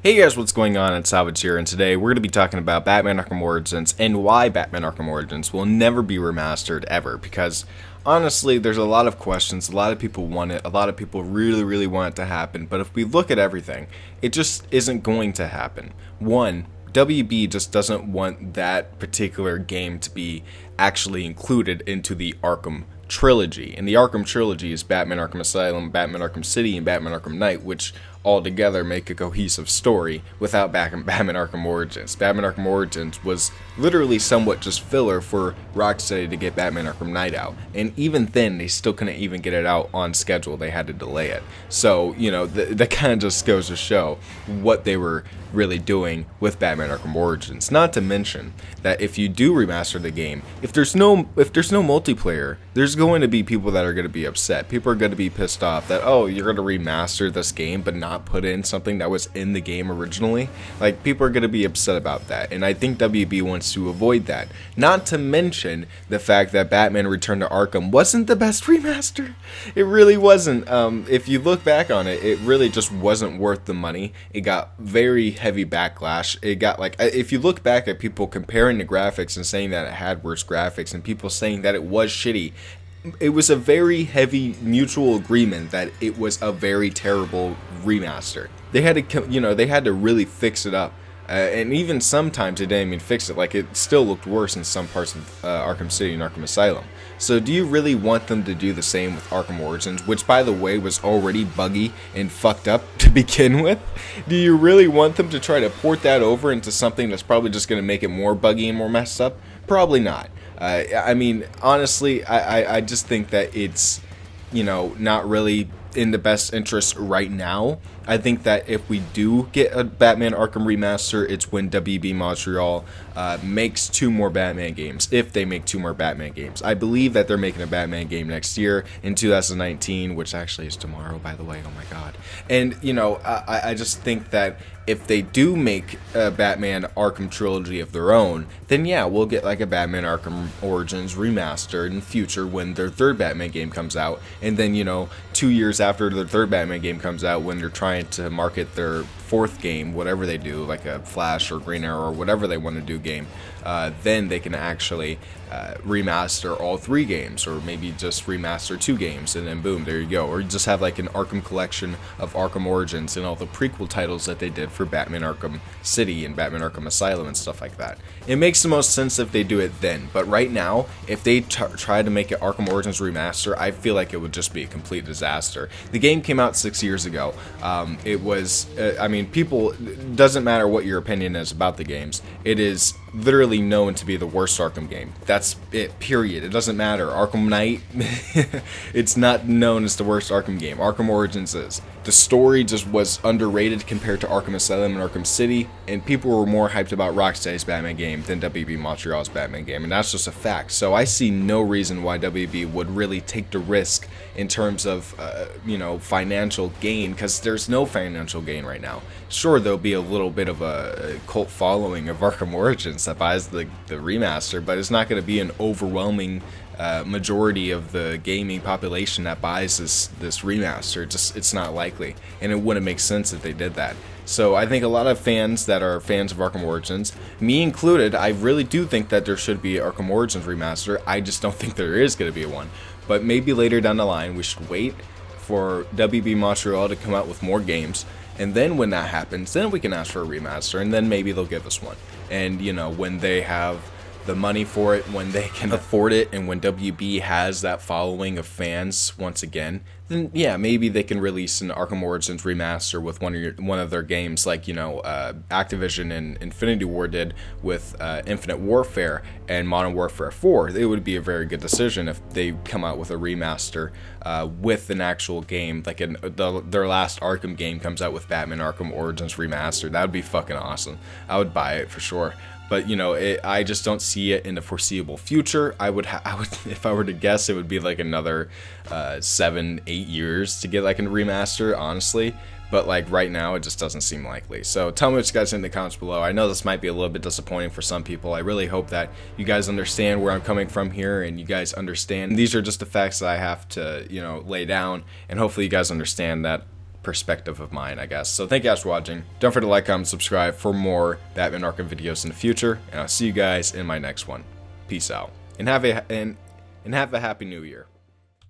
Hey guys, what's going on? It's Salvage here, and today we're going to be talking about Batman Arkham Origins and why Batman Arkham Origins will never be remastered ever, because honestly, there's a lot of questions, a lot of people want it, a lot of people really want it to happen, but if we look at everything, it just isn't going to happen. One, WB just doesn't want that particular game to be actually included into the Arkham trilogy, and the Arkham trilogy is Batman Arkham Asylum, Batman Arkham City, and Batman Arkham Knight, which all together make a cohesive story without Batman Arkham Origins. Batman Arkham Origins was literally somewhat just filler for Rocksteady to get Batman Arkham Knight out, and even then they still couldn't even get it out on schedule. They had to delay it. So, you know, that kind of just goes to show what they were really doing with Batman Arkham Origins. Not to mention that if you do remaster the game, if there's no multiplayer, there's going to be people that are going to be upset. People are going to be pissed off that, oh, you're going to remaster this game but not put in something that was in the game originally. Like, people are going to be upset about that, and I think WB wants to avoid that. Not to mention the fact that Batman Return to Arkham wasn't the best remaster. It really wasn't. If you look back on it, it really just wasn't worth the money. It got very heavy backlash. It got, like, if you look back at people comparing the graphics and saying that it had worse graphics and people saying that it was shitty, it was a very heavy mutual agreement that it was a very terrible remaster. They had to, they had to really fix it up. And even sometimes they didn't even fix it. Like, it still looked worse in some parts of Arkham City and Arkham Asylum. So do you really want them to do the same with Arkham Origins, which, by the way, was already buggy and fucked up to begin with? Do you really want them to try to port that over into something that's probably just going to make it more buggy and more messed up? Probably not. I mean, honestly, I just think that it's, not really in the best interest right now. I think that if we do get a Batman Arkham remaster, it's when WB Montreal makes 2 more Batman games, if they make 2 more Batman games. I believe that they're making a Batman game next year in 2019, which actually is tomorrow, by the way. Oh my god. And, I just think that if they do make a Batman Arkham trilogy of their own, then yeah, we'll get like a Batman Arkham Origins remastered in the future when their 3rd Batman game comes out, and then, 2 years after their 3rd Batman game comes out, when they're trying to market their 4th game, whatever they do, like a Flash or Green Arrow or whatever they want to do game, then they can actually remaster all 3 games, or maybe just remaster 2 games, and then boom, there you go. Or you just have like an Arkham collection of Arkham Origins and all the prequel titles that they did for Batman Arkham City and Batman Arkham Asylum and stuff like that. It makes the most sense if they do it then, but right now, if they try to make it Arkham Origins remaster, I feel like it would just be a complete disaster. The game came out 6 years ago. It was, people, doesn't matter what your opinion is about the games, it is literally known to be the worst Arkham game. That's it, period. It doesn't matter. Arkham Knight, it's not known as the worst Arkham game. Arkham Origins is. The story just was underrated compared to Arkham Asylum and Arkham City, and people were more hyped about Rocksteady's Batman game than WB Montreal's Batman game, and that's just a fact. So I see no reason why WB would really take the risk in terms of, financial gain, because there's no financial gain right now. Sure, there'll be a little bit of a cult following of Arkham Origins that buys the remaster, but it's not going to be an overwhelming majority of the gaming population that buys this remaster. It's not likely, and it wouldn't make sense if they did that. So I think a lot of fans that are fans of Arkham Origins, me included, I really do think that there should be Arkham Origins remaster. I just don't think there is going to be one. But maybe later down the line, we should wait for WB Montreal to come out with more games, and then when that happens, then we can ask for a remaster, and then maybe they'll give us one. And, when they have the money for it, when they can afford it, and when WB has that following of fans once again, then yeah, maybe they can release an Arkham Origins remaster with one of their games, like Activision and Infinity Ward did with Infinite Warfare and Modern Warfare 4. It would be a very good decision if they come out with a remaster with an actual game, like their last Arkham game comes out with Batman Arkham Origins remastered. That would be fucking awesome. I would buy it for sure. But I just don't see it in the foreseeable future. I would, if I were to guess, it would be like another 7-8 years to get like a remaster, honestly. But like right now, it just doesn't seem likely. So tell me what you guys think in the comments below. I know this might be a little bit disappointing for some people. I really hope that you guys understand where I'm coming from here, and you guys understand these are just the facts that I have to lay down, and hopefully you guys understand that perspective of mine, I guess. So thank you guys for watching. Don't forget to like, comment, subscribe for more Batman Arkham videos in the future, and I'll see you guys in my next one. Peace out, and have a happy new year.